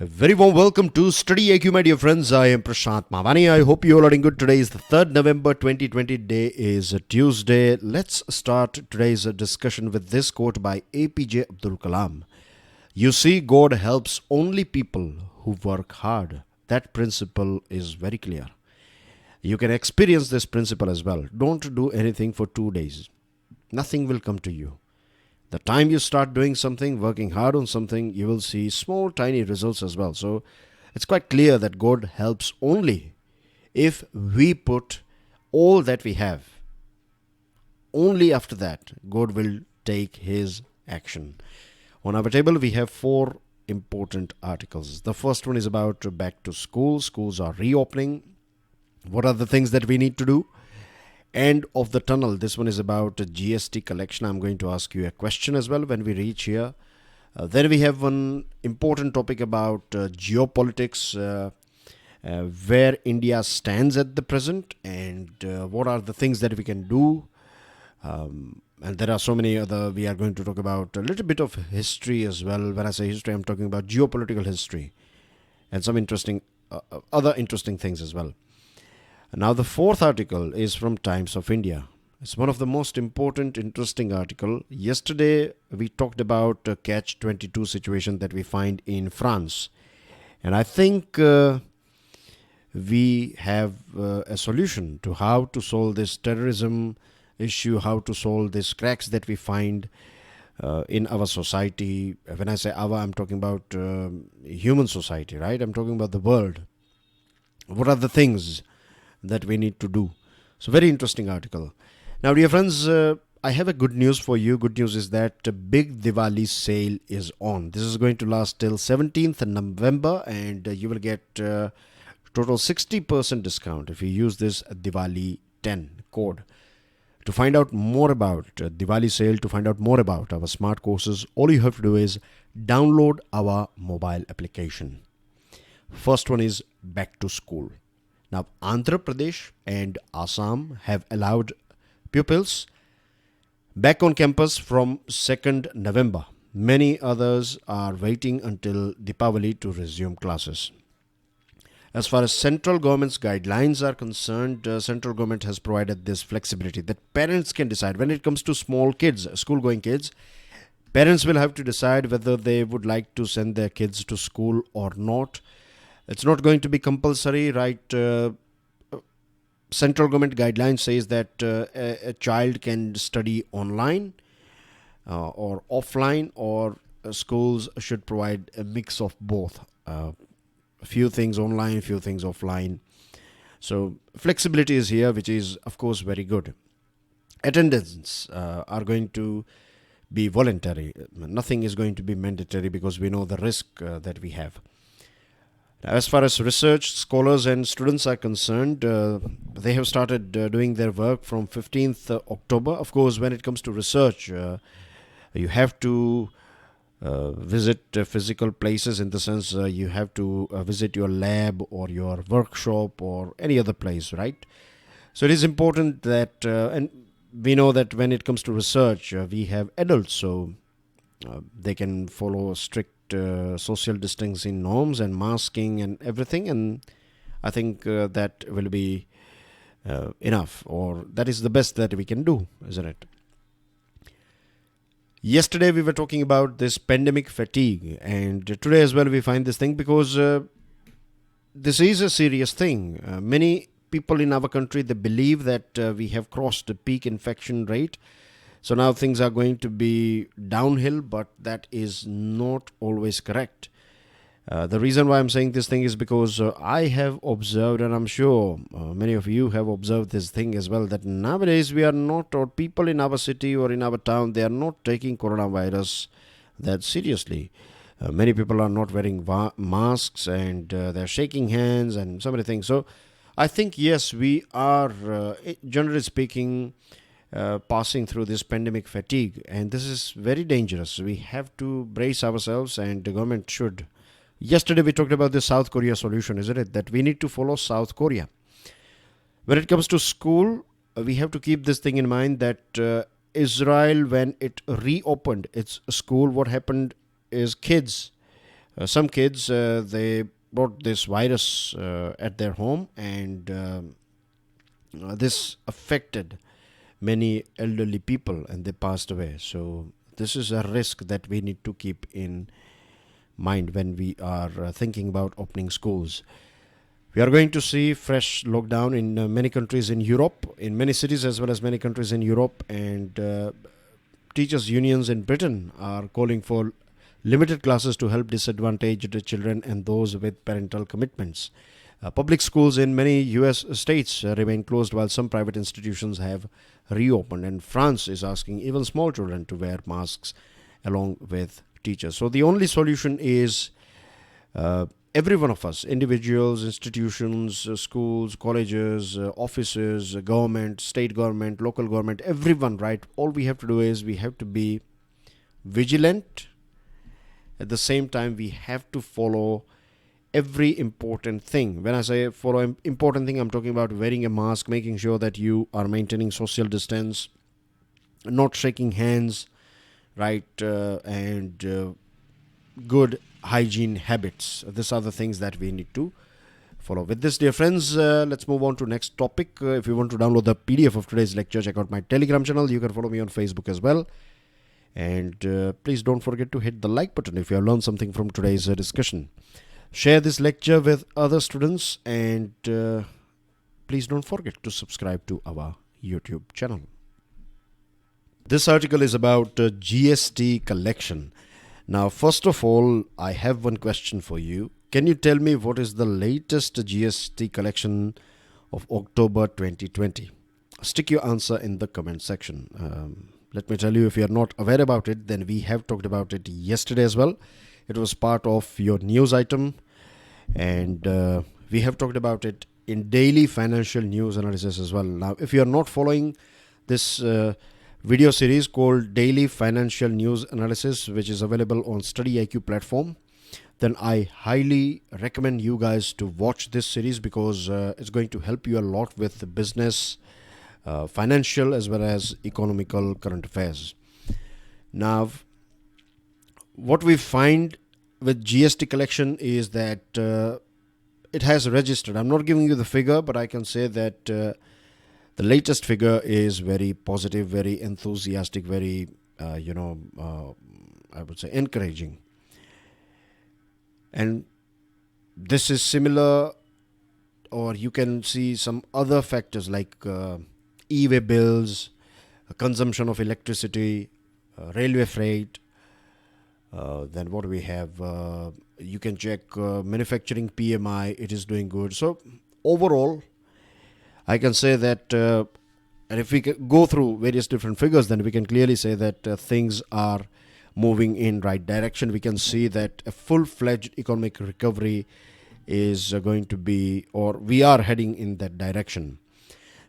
A very warm welcome to StudyIQ, my dear friends. I am Prashant Mavani. I hope you all are doing good. Today is the 3rd November 2020. Day is a Tuesday. Let's start today's discussion with this quote by APJ Abdul Kalam. You see, God helps only people who work hard. That principle is very clear. You can experience this principle as well. Don't do anything for 2 days. Nothing will come to you. The time you start doing something, working hard on something, you will see small, tiny results as well. So it's quite clear that God helps only if we put all that we have. Only after that, God will take His action. On our table, we have 4 important articles. The first one is about back to school. Schools are reopening. What are the things that we need to do? End of the tunnel. This one is about GST collection. I'm going to ask you a question as well when we reach here. Then we have one important topic about geopolitics, where India stands at the present, and what are the things that we can do. And there are so many other. We are going to talk about a little bit of history as well. When I say history, I'm talking about geopolitical history and some interesting other interesting things as well. Now, the 4th article is from Times of India. It's one of the most important, interesting article. Yesterday, we talked about a catch-22 situation that we find in France. And I think we have a solution to how to solve this terrorism issue, how to solve these cracks that we find in our society. When I say our, I'm talking about human society, right? I'm talking about the world. What are the things that we need to do? So very interesting article. Now, dear friends, I have a good news for you. Good news is that a big Diwali sale is on. This is going to last till 17th November, and you will get total 60% discount if you use this Diwali 10 code. To find out more about Diwali sale, to find out more about our smart courses, all you have to do is download our mobile application. First one is Back to School. Now, Andhra Pradesh and Assam have allowed pupils back on campus from 2nd November. Many others are waiting until Diwali to resume classes. As far as central government's guidelines are concerned, central government has provided this flexibility that parents can decide. When it comes to small kids, school-going kids, parents will have to decide whether they would like to send their kids to school or not. It's not going to be compulsory, right? Central government guidelines says that a child can study online or offline, or schools should provide a mix of both. A few things online, few things offline. So flexibility is here, which is, of course, very good. Attendance are going to be voluntary. Nothing is going to be mandatory because we know the risk that we have. As far as research scholars and students are concerned, they have started doing their work from 15th October. Of course, when it comes to research, you have to visit physical places, in the sense you have to visit your lab or your workshop or any other place, right? So it is important that, and we know that when it comes to research, we have adults, so they can follow strict social distancing norms and masking and everything, and I think that will be enough, or that is the best that we can do, isn't it? Yesterday we were talking about this pandemic fatigue, and today as well we find this thing because this is a serious thing. Many people in our country, they believe that we have crossed the peak infection rate. So now things are going to be downhill, but that is not always correct. The reason why I'm saying this thing is because I have observed, and I'm sure many of you have observed this thing as well, that nowadays we are not, or people in our city or in our town, they are not taking coronavirus that seriously. Many people are not wearing masks, and they're shaking hands and so many things. So I think, yes, we are, generally speaking, passing through this pandemic fatigue, and this is very dangerous. We have to brace ourselves, and the government should. Yesterday we talked about the South Korea solution, isn't it? That we need to follow South Korea. When it comes to school, we have to keep this thing in mind that Israel, when it reopened its school, what happened is kids some kids, they brought this virus at their home, and this affected many elderly people and they passed away. So this is a risk that we need to keep in mind when we are thinking about opening schools. We are going to see fresh lockdown in many countries in Europe, in many cities as well as many countries in Europe, and teachers' unions in Britain are calling for limited classes to help disadvantaged children and those with parental commitments. Public schools in many US states remain closed while some private institutions have reopened, and France is asking even small children to wear masks along with teachers. So the only solution is every one of us, individuals, institutions, schools, colleges, offices, government, state government, local government, everyone, right? All we have to do is we have to be vigilant. At the same time, we have to follow every important thing. When I say follow important thing, I'm talking about wearing a mask, making sure that you are maintaining social distance, not shaking hands, right, and good hygiene habits. These are the things that we need to follow. With this, dear friends, let's move on to next topic. If you want to download the PDF of today's lecture, check out my Telegram channel. You can follow me on Facebook as well. And please don't forget to hit the like button if you have learned something from today's discussion. Share this lecture with other students, and please don't forget to subscribe to our YouTube channel. This article is about GST collection. Now, first of all, I have one question for you. Can you tell me what is the latest GST collection of October 2020? Stick your answer in the comment section. Let me tell you, if you are not aware about it, then we have talked about it yesterday as well. It was part of your news item, and we have talked about it in daily financial news analysis as well. Now, if you are not following this video series called Daily Financial News Analysis, which is available on StudyIQ platform, then I highly recommend you guys to watch this series, because it's going to help you a lot with the business, financial as well as economical current affairs. Now, what we find with GST collection is that it has registered. I'm not giving you the figure, but I can say that the latest figure is very positive, very enthusiastic, very, I would say encouraging. And this is similar, or you can see some other factors like e-way bills, consumption of electricity, railway freight. Then what do we have? You can check manufacturing PMI. It is doing good. So overall, I can say that, and if we go through various different figures, then we can clearly say that things are moving in right direction. We can see that a full-fledged economic recovery is going to be, or we are heading in that direction.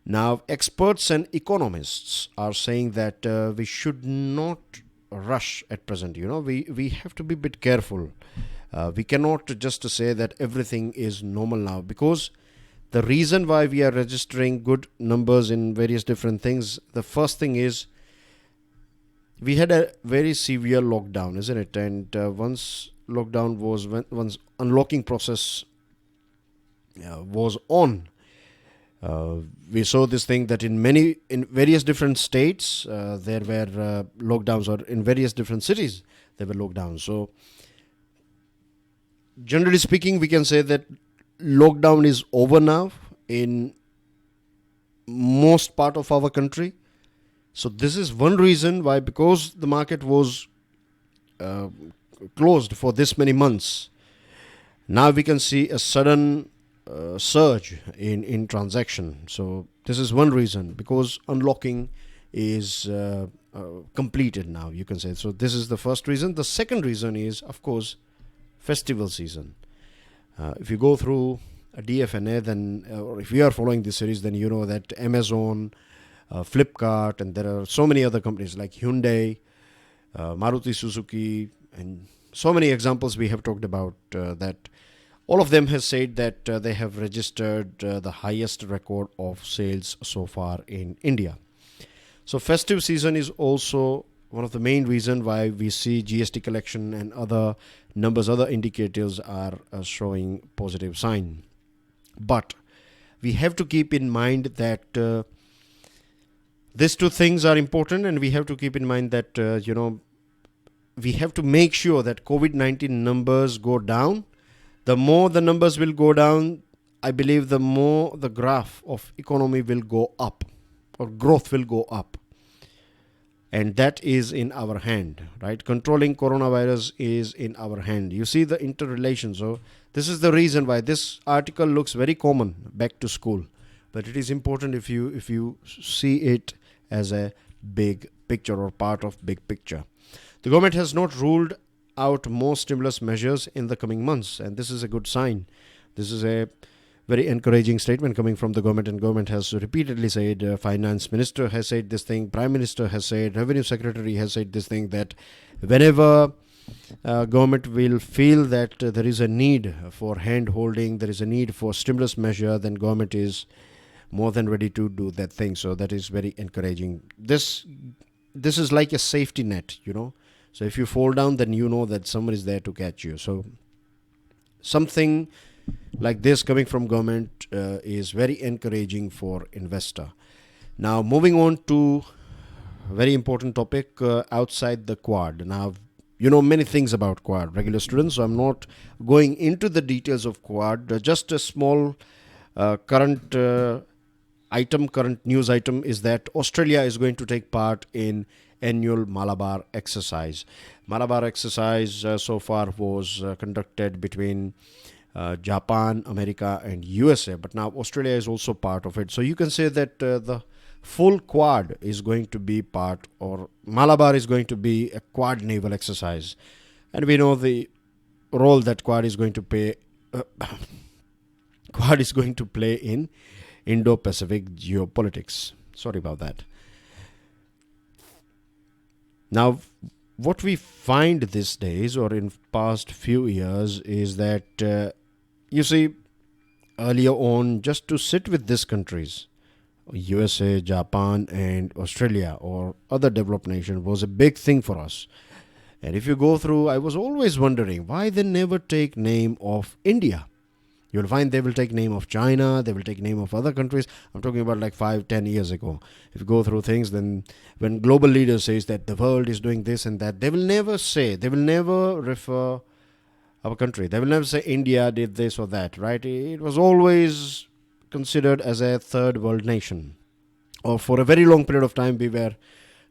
Now, experts and economists are saying that we should not rush at present. We have to be a bit careful. We cannot just say that everything is normal now, because the reason why we are registering good numbers in various different things, the first thing is we had a very severe lockdown, isn't it? And once lockdown was, once unlocking process was on, we saw this thing that in various different states there were lockdowns, or in various different cities there were lockdowns. So generally speaking, we can say that lockdown is over now in most part of our country. So this is one reason why, because the market was closed for this many months, now we can see a sudden surge in transaction. So this is one reason, because unlocking is completed now, you can say. So this is the first reason. The second reason is, of course, festival season. If you go through a DFNA, then, or if you are following this series, then you know that Amazon, Flipkart, and there are so many other companies like Hyundai, Maruti Suzuki, and so many examples we have talked about, that all of them has said that they have registered the highest record of sales so far in India. So festive season is also one of the main reason why we see GST collection and other numbers, other indicators are showing positive sign. But we have to keep in mind that these two things are important, and we have to keep in mind that, we have to make sure that COVID-19 numbers go down. The more the numbers will go down, I believe the more the graph of economy will go up, or growth will go up. And that is in our hand, right? Controlling coronavirus is in our hand. You see the interrelation. So this is the reason why this article looks very common, back to school. But it is important if you see it as a big picture or part of big picture. The government has not ruled out more stimulus measures in the coming months, and this is a good sign. This is a very encouraging statement coming from the government, and government has repeatedly said, finance minister has said this thing, prime minister has said, revenue secretary has said this thing, that whenever government will feel that there is a need for hand holding, there is a need for stimulus measure, then government is more than ready to do that thing. So that is very encouraging. This is like a safety net, So if you fall down, then you know that someone is there to catch you. So something like this coming from government is very encouraging for investor. Now moving on to a very important topic, outside the Quad. Now many things about Quad, regular students, so I'm not going into the details of Quad. Just a small current news item is that Australia is going to take part in annual Malabar exercise. Malabar exercise so far was conducted between Japan, America and USA, but now Australia is also part of it. So you can say that the full Quad is going to be part, or Malabar is going to be a Quad naval exercise, and we know the role that Quad is going to play in Indo-Pacific geopolitics. Sorry about that. Now, what we find these days, or in past few years, is that you see, earlier on, just to sit with these countries, USA, Japan and Australia or other developed nations, was a big thing for us. And if you go through, I was always wondering why they never take name of India. You'll find they will take name of China, they will take name of other countries. I'm talking about like 5-10 years ago. If you go through things, then when global leaders says that the world is doing this and that, they will never refer our country. They will never say India did this or that, right? It was always considered as a third world nation. Or for a very long period of time, we were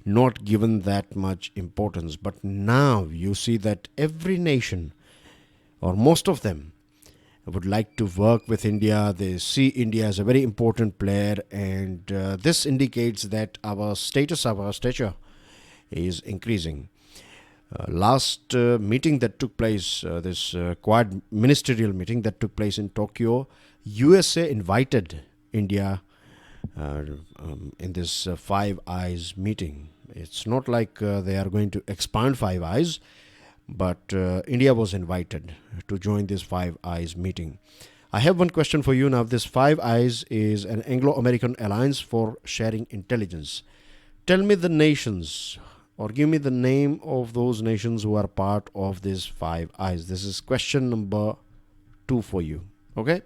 not given that much importance. But now you see that every nation, or most of them, would like to work with India. They see India as a very important player, and this indicates that our stature is increasing. Last meeting that took place, this Quad ministerial meeting that took place in Tokyo, USA invited India in this Five Eyes meeting. It's not like they are going to expand Five Eyes, but India was invited to join this Five Eyes meeting. I have one question for you now. This Five Eyes is an Anglo-American alliance for sharing intelligence. Tell me the nations, or give me the name of those nations who are part of this Five Eyes. This is question number 2 for you. Okay?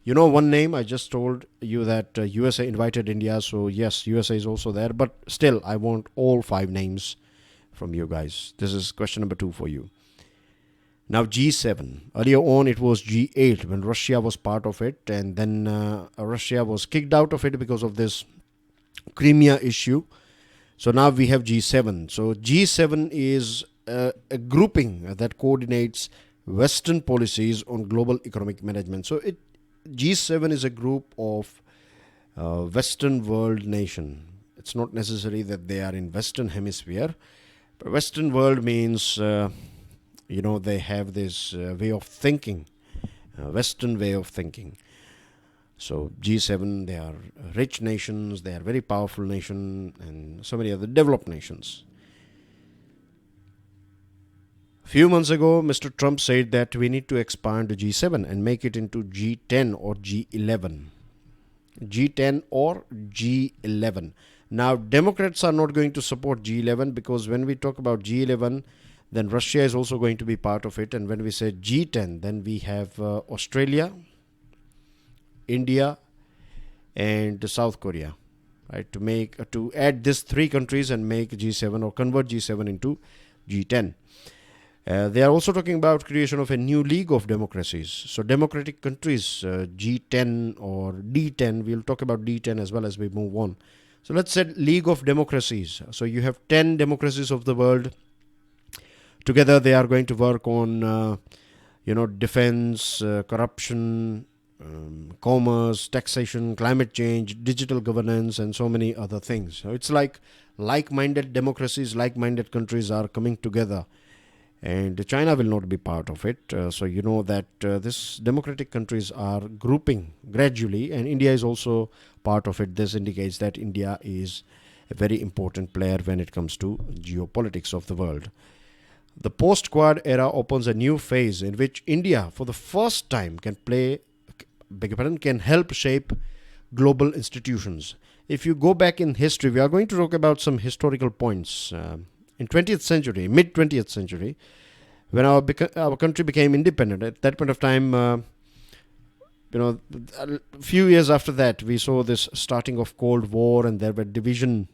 You know one name. I just told you that USA invited India. So yes, USA is also there. But still, I want all 5 names from you guys. This is question number 2 for you. Now G7. Earlier on it was G8 when Russia was part of it, and then Russia was kicked out of it because of this Crimea issue. So now we have G7. So G7 is a grouping that coordinates Western policies on global economic management. So G7 is a group of Western world nation. It's not necessary that they are in Western hemisphere. But Western world means, they have this way of thinking, Western way of thinking. So G7, they are rich nations, they are very powerful nation, and so many other developed nations. Few months ago, Mr. Trump said that we need to expand G7 and make it into G10 or G11. G10 or G11. Now, Democrats are not going to support G11 because when we talk about G11, then Russia is also going to be part of it. And when we say G10, then we have Australia, India, and South Korea, right? To add these three countries and make G7 or convert G7 into G10. They are also talking about creation of a new league of democracies. So democratic countries, G10 or D10, we'll talk about D10 as well as we move on. So let's say League of Democracies. So you have 10 democracies of the world. Together they are going to work on, defense, corruption, commerce, taxation, climate change, digital governance, and so many other things. So it's like-minded democracies, like-minded countries are coming together. And China will not be part of it. So you know that these democratic countries are grouping gradually, and India is also part of it. This indicates that India is a very important player when it comes to geopolitics of the world. The post-Quad era opens a new phase in which India, for the first time, can help shape global institutions. If you go back in history, we are going to talk about some historical points. In 20th century, mid-20th century, when our country became independent, at that point of time, a few years after that, we saw this starting of Cold War, and there were division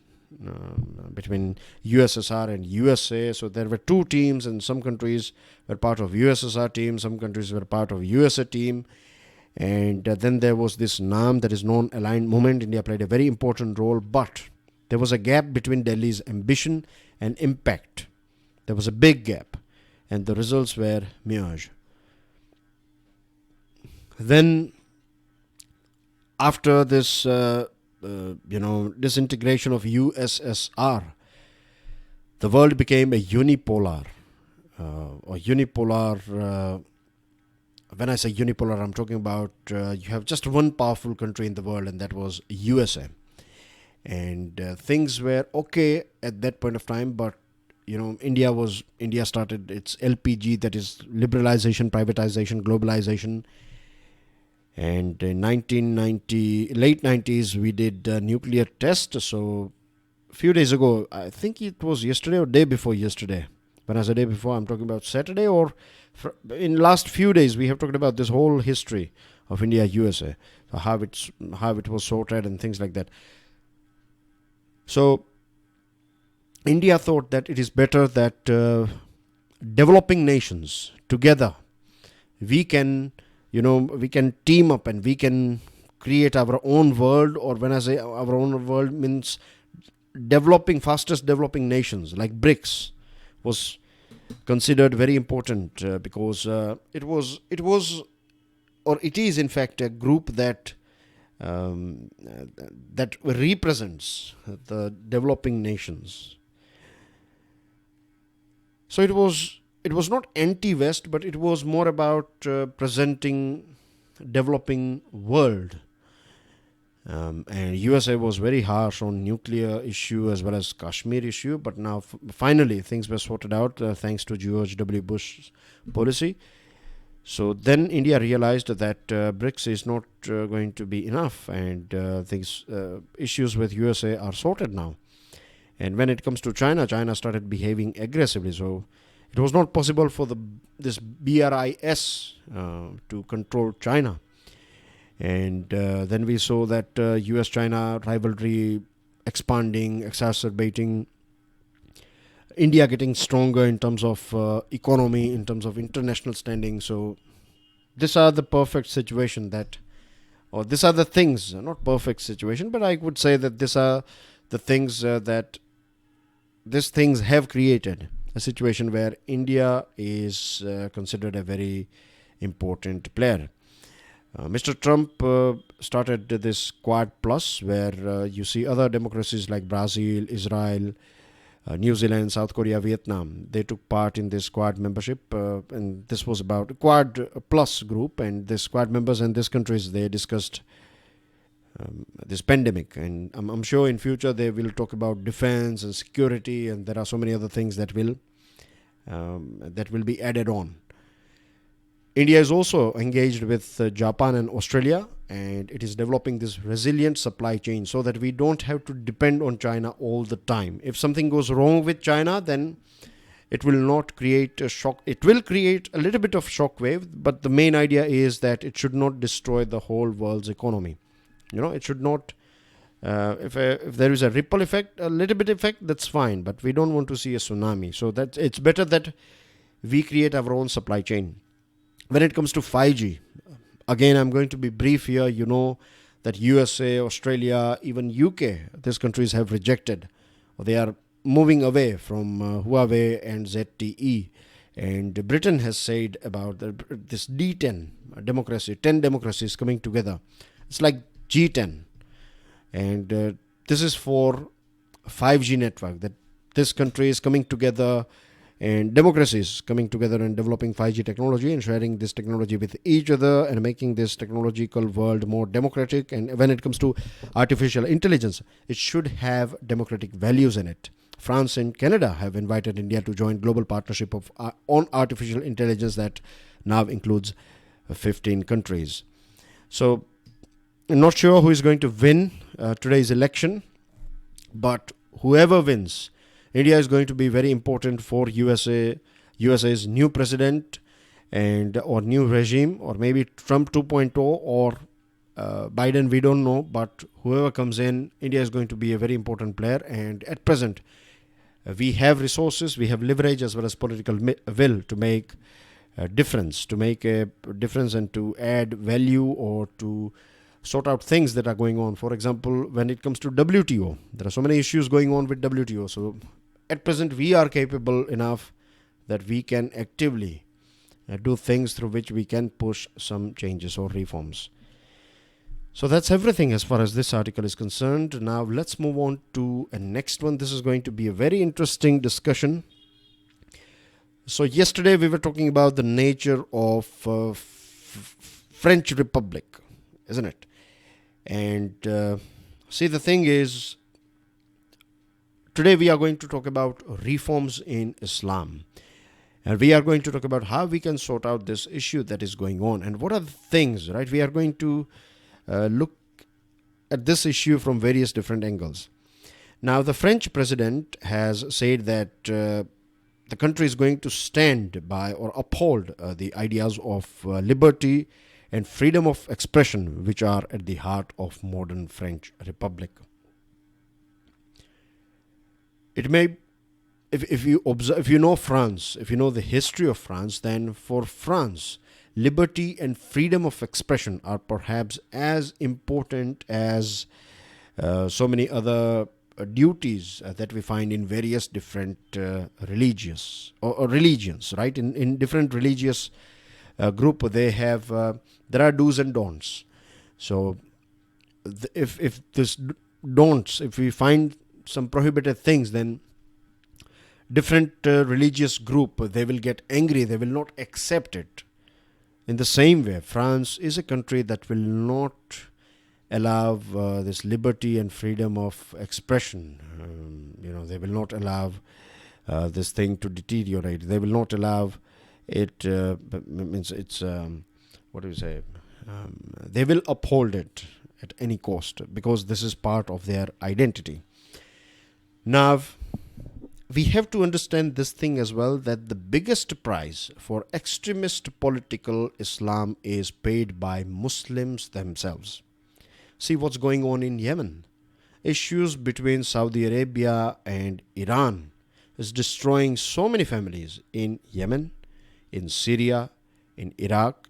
between USSR and USA. So there were two teams, and some countries were part of USSR team, some countries were part of USA team. And then there was this NAM, that is Non-Aligned Movement. India played a very important role, but there was a gap between Delhi's ambition and impact. There was a big gap, and the results were mirage. Then, after this, disintegration of USSR, the world became a unipolar. When I say unipolar, I'm talking about you have just one powerful country in the world, and that was USA. And things were okay at that point of time, but India started its LPG, that is liberalization, privatization, globalization. And in late 90s, we did a nuclear test. So a few days ago, I think it was yesterday or day before yesterday. When I say day before, I'm talking about Saturday, or in last few days, we have talked about this whole history of India, USA, how it was sorted and things like that. So India thought that it is better that developing nations together, we can team up and we can create our own world. Or when I say our own world, means fastest developing nations like BRICS was considered very important because it is in fact a group that represents the developing nations. So it was not anti-West, but it was more about presenting developing world. And USA was very harsh on nuclear issue as well as Kashmir issue, but now finally things were sorted out thanks to George W. Bush's policy. So then India realized that BRICS is not going to be enough, and issues with USA are sorted now. And when it comes to China started behaving aggressively. So it was not possible for this BRIS to control China. And then we saw that US-China rivalry expanding, exacerbating, India getting stronger in terms of economy, in terms of international standing. So these are the perfect situation these are the things, not perfect situation, but I would say that these are the things that these things have created a situation where India is considered a very important player. Mr. Trump started this Quad Plus, where you see other democracies like Brazil, Israel, New Zealand, South Korea, Vietnam. They took part in this Quad membership, and this was about a Quad Plus group. And this Quad members and these countries, they discussed this pandemic. And I'm sure in future they will talk about defense and security, and there are so many other things that will be added on. India is also engaged with Japan and Australia, and it is developing this resilient supply chain so that we don't have to depend on China all the time. If something goes wrong with China, then it will not create a shock. It will create a little bit of shock wave, but the main idea is that it should not destroy the whole world's economy. It should not. If there is a ripple effect, a little bit effect, that's fine, but we don't want to see a tsunami. So that it's better that we create our own supply chain. When it comes to 5G, again, I'm going to be brief here. You know that USA, Australia, even UK, these countries have rejected, or they are moving away from Huawei and ZTE. And Britain has said about this D10 democracy, 10 democracies coming together. It's like G10. And this is for 5G network, that this country is coming together and democracies coming together and developing 5G technology and sharing this technology with each other and making this technological world more democratic. And when it comes to artificial intelligence, it should have democratic values in it. France and Canada have invited India to join global partnership on artificial intelligence that now includes 15 countries. So I'm not sure who is going to win today's election, but whoever wins, India is going to be very important for USA's new president or new regime, or maybe Trump 2.0 or Biden, we don't know, but whoever comes in, India is going to be a very important player. And at present, we have resources, we have leverage as well as political will to make a difference, and to add value or to sort out things that are going on. For example, when it comes to WTO, there are so many issues going on with WTO. So at present, we are capable enough that we can actively do things through which we can push some changes or reforms. So that's everything as far as this article is concerned. Now let's move on to a next one. This is going to be a very interesting discussion. So yesterday we were talking about the nature of French Republic, isn't it? And see, the thing is, today we are going to talk about reforms in Islam. And we are going to talk about how we can sort out this issue that is going on. And what are the things, right? We are going to look at this issue from various different angles. Now, the French president has said that the country is going to stand by or uphold the ideas of liberty and freedom of expression, which are at the heart of modern French Republic. It may, if you observe, if you know France, if you know the history of France, then for France, liberty and freedom of expression are perhaps as important as so many other duties that we find in various different religions, right? In different religious group, they have there are do's and don'ts. So if this don'ts, if we find some prohibited things, then different religious group, they will get angry, they will not accept it. In the same way, France is a country that will not allow this liberty and freedom of expression. They will not allow this thing to deteriorate. They will not allow it. They will uphold it at any cost because this is part of their identity. Now, we have to understand this thing as well, that the biggest price for extremist political Islam is paid by Muslims themselves. See what's going on in Yemen. Issues between Saudi Arabia and Iran is destroying so many families in Yemen, in Syria, in Iraq,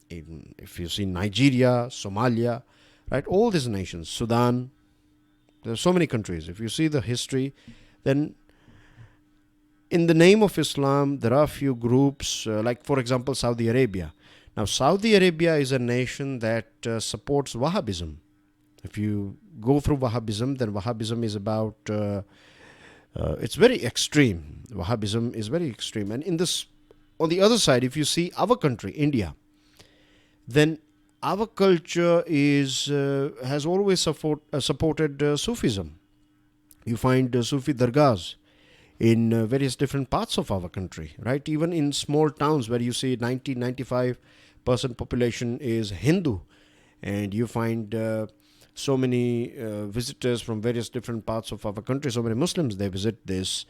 if you see Nigeria, Somalia, right? All these nations, Sudan, there are so many countries. If you see the history, then in the name of Islam, there are a few groups, like for example, Saudi Arabia. Now, Saudi Arabia is a nation that supports Wahhabism. If you go through Wahhabism, then Wahhabism is about, it's very extreme. Wahhabism is very extreme. And on the other side, if you see our country, India, then our culture has always supported Sufism. You find Sufi dargahs in various different parts of our country, right? Even in small towns where you see 90-95% population is Hindu, and you find so many visitors from various different parts of our country, so many Muslims, they visit this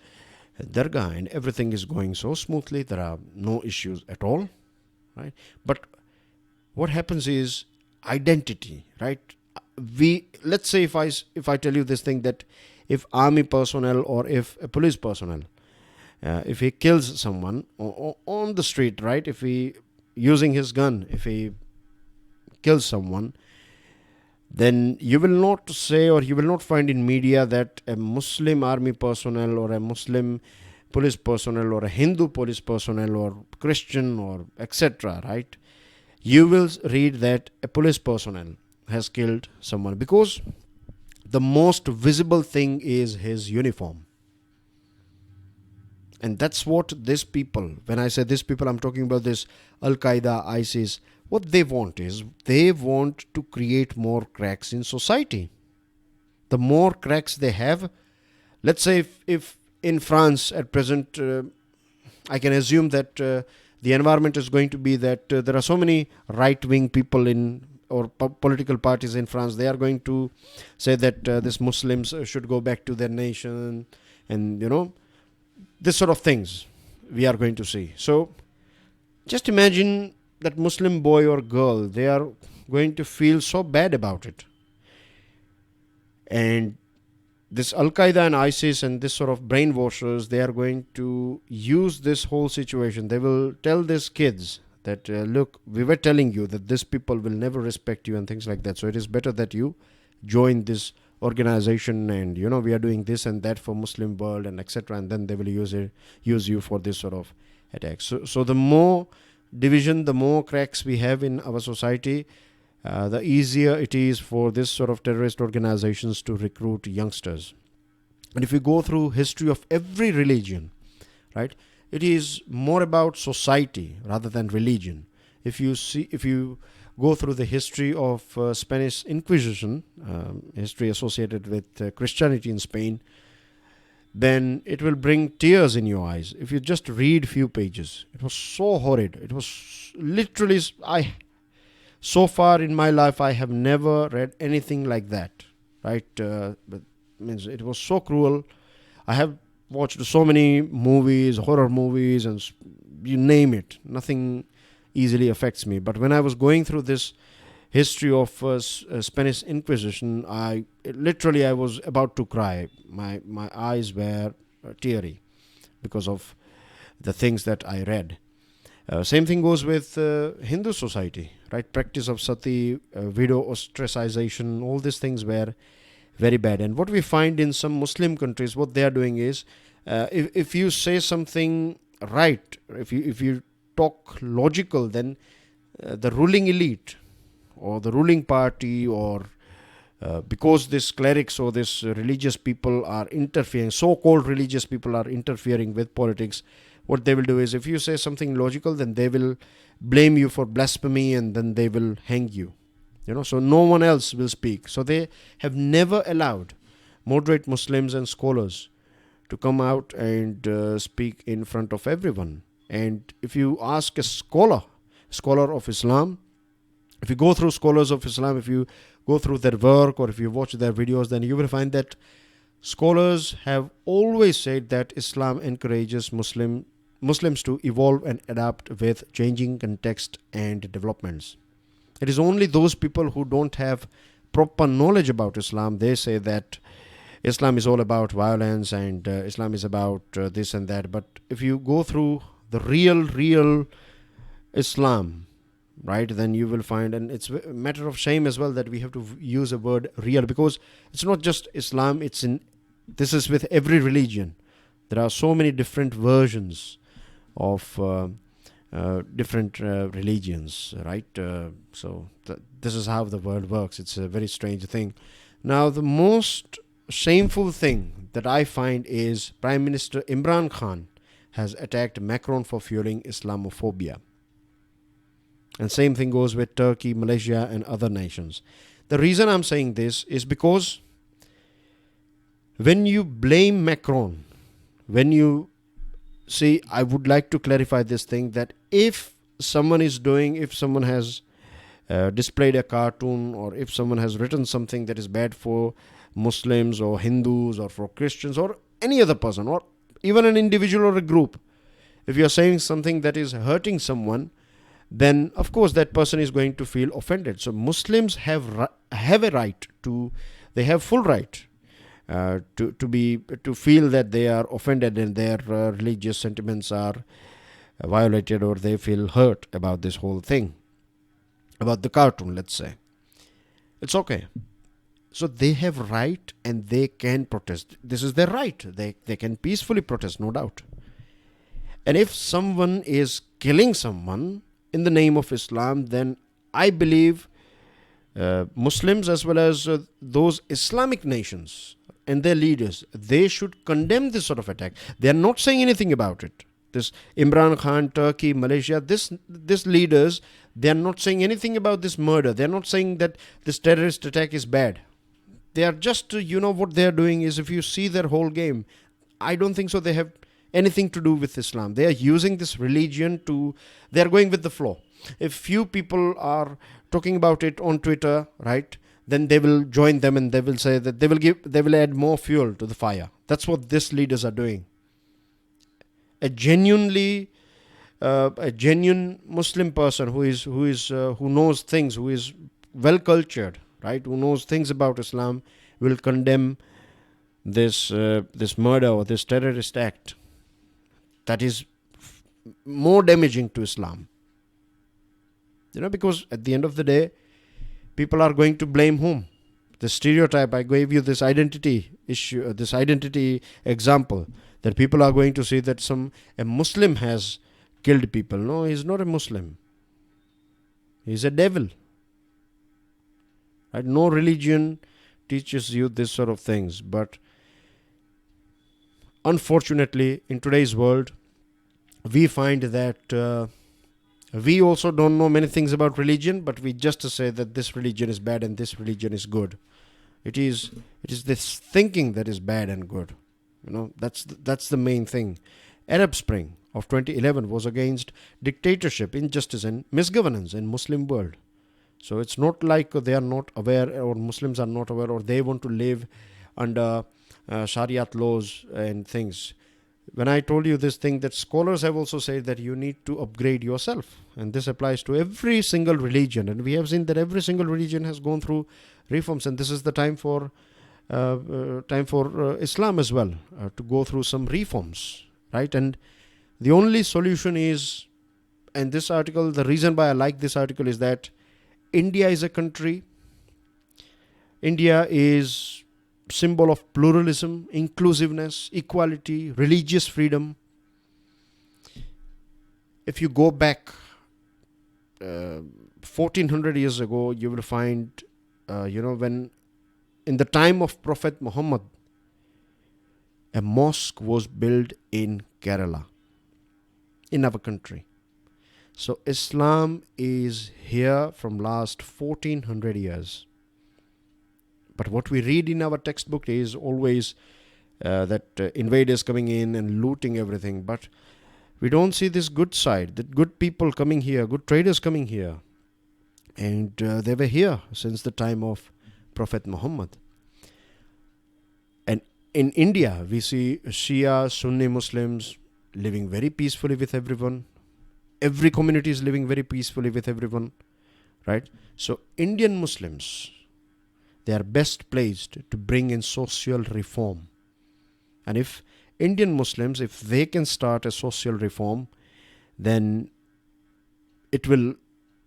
dargah, and everything is going so smoothly. There are no issues at all, right? But what happens is identity, right? Let's say if I tell you this thing, that if army personnel or if a police personnel, if he kills someone on the street, right? If he using his gun, if he kills someone, then you will not say, or you will not find in media that a Muslim army personnel or a Muslim police personnel or a Hindu police personnel or Christian or etc., right? You will read that a police personnel has killed someone, because the most visible thing is his uniform. And that's what these people, when I say these people, I'm talking about this Al-Qaeda, ISIS, what they want is, they want to create more cracks in society. The more cracks they have, let's say if in France at present, I can assume that the environment is going to be that there are so many right-wing people in, or political parties in France, they are going to say that these Muslims should go back to their nation, and this sort of things we are going to see. So just imagine that Muslim boy or girl, they are going to feel so bad about it. And this Al-Qaeda and ISIS and this sort of brainwashers, they are going to use this whole situation. They will tell these kids that, look, we were telling you that these people will never respect you and things like that. So it is better that you join this organization, and we are doing this and that for Muslim world and etc. And then they will use you for this sort of attacks. So the more division, the more cracks we have in our society, the easier it is for this sort of terrorist organizations to recruit youngsters. And if you go through history of every religion, right, it is more about society rather than religion. If you go through the history of Spanish Inquisition, history associated with Christianity in Spain, then it will bring tears in your eyes. If you just read few pages, it was so horrid. It was literally, so far in my life, I have never read anything like that, right? But means it was so cruel. I have watched so many movies, horror movies, and you name it. Nothing easily affects me. But when I was going through this history of Spanish Inquisition, I was about to cry. My eyes were teary because of the things that I read. Same thing goes with Hindu society, right? Practice of sati, widow ostracization, all these things were very bad. And what we find in some Muslim countries, what they are doing is, if you say something right, if you talk logical, then the ruling elite or the ruling party, or because these clerics or these religious people are interfering, so-called religious people are interfering with politics, what they will do is, if you say something logical, then they will blame you for blasphemy, and then they will hang you. So no one else will speak. So they have never allowed moderate Muslims and scholars to come out and speak in front of everyone. And if you ask a scholar of Islam, if you go through scholars of Islam, if you go through their work, or if you watch their videos, then you will find that scholars have always said that Islam encourages Muslims to evolve and adapt with changing context and developments. It is only those people who don't have proper knowledge about Islam, they say that Islam is all about violence and Islam is about this and that. But if you go through the real Islam, right, then you will find, and it's a matter of shame as well that we have to use a word real, because it's not just Islam, this is with every religion. There are so many different versions of different religions, right? So this is how the world works. It's a very strange thing. Now, the most shameful thing that I find is Prime Minister Imran Khan has attacked Macron for fueling Islamophobia. And same thing goes with Turkey, Malaysia, and other nations. The reason I'm saying this is because when you blame Macron, when you see, I would like to clarify this thing, that if someone has displayed a cartoon, or if someone has written something that is bad for Muslims or Hindus or for Christians or any other person, or even an individual or a group, if you are saying something that is hurting someone, then of course that person is going to feel offended. So Muslims have a right to, they have full right to feel that they are offended and their religious sentiments are violated, or they feel hurt about this whole thing, about the cartoon, let's say. It's okay. So they have right and they can protest. This is their right. They can peacefully protest, no doubt. And if someone is killing someone in the name of Islam, then I believe Muslims as well as those Islamic nations and their leaders, they should condemn this sort of attack. They are not saying anything about it. This Imran Khan, Turkey, Malaysia, this leaders, they are not saying anything about this murder. They are not saying that this terrorist attack is bad. They are just, what they are doing is, if you see their whole game, I don't think so they have anything to do with Islam. They are using this religion they are going with the flow. If few people are talking about it on Twitter, right, then they will join them and they will say that they will add more fuel to the fire. That's what these leaders are doing. A genuine Muslim person who knows things, who is well cultured, right, who knows things about Islam, will condemn this murder or this terrorist act that is more damaging to Islam. Because at the end of the day, people are going to blame whom? The stereotype. I gave you this identity issue, this identity example, that people are going to say that a Muslim has killed people. No, he's not a Muslim. He's a devil. Right? No religion teaches you this sort of things. But unfortunately, in today's world, we find that we also don't know many things about religion, but we just say that this religion is bad and this religion is good. It is this thinking that is bad and good. That's the main thing. Arab Spring of 2011 was against dictatorship, injustice and misgovernance in Muslim world. So it's not like they are not aware, or Muslims are not aware, or they want to live under Shariat laws and things. When I told you this thing, that scholars have also said that you need to upgrade yourself, and this applies to every single religion, and we have seen that every single religion has gone through reforms, and this is the time for Islam as well to go through some reforms, right? And the only solution is, and this article, the reason why I like this article is that India is a country. India is symbol of pluralism, inclusiveness, equality, religious freedom. If you go back 1400 years ago, you will find, when in the time of Prophet Muhammad, a mosque was built in Kerala, in our country. So Islam is here from last 1400 years. But what we read in our textbook is always that invaders coming in and looting everything. But we don't see this good side, that good people coming here, good traders coming here. And they were here since the time of Prophet Muhammad. And in India, we see Shia, Sunni Muslims living very peacefully with everyone. Every community is living very peacefully with everyone, right? So Indian Muslims, they are best placed to bring in social reform. And if Indian Muslims, if they can start a social reform, then it will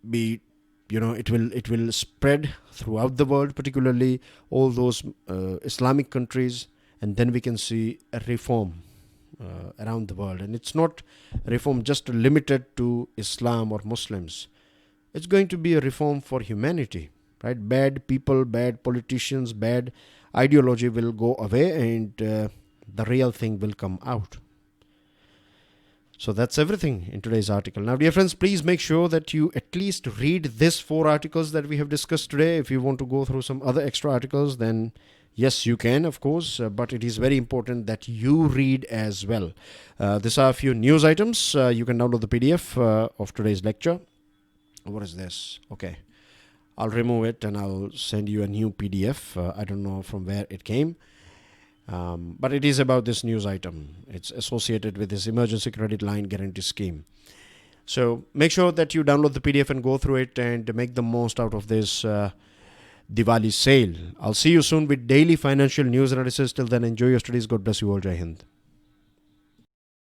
be, it will spread throughout the world, particularly all those Islamic countries, and then we can see a reform around the world. And it's not a reform just limited to Islam or Muslims. It's going to be a reform for humanity. Right? Bad people, bad politicians, bad ideology will go away, and the real thing will come out. So that's everything in today's article. Now, dear friends, please make sure that you at least read these 4 articles that we have discussed today. If you want to go through some other extra articles, then Yes, you can, of course, but it is very important that you read as well. These are a few news items. You can download the PDF of today's lecture. What is this? Okay. I'll remove it and I'll send you a new PDF. I don't know from where it came. But it is about this news item. It's associated with this emergency credit line guarantee scheme. So make sure that you download the PDF and go through it and make the most out of this Diwali sale. I'll see you soon with daily financial news analysis. Till then, enjoy your studies. God bless you all. Jai Hind.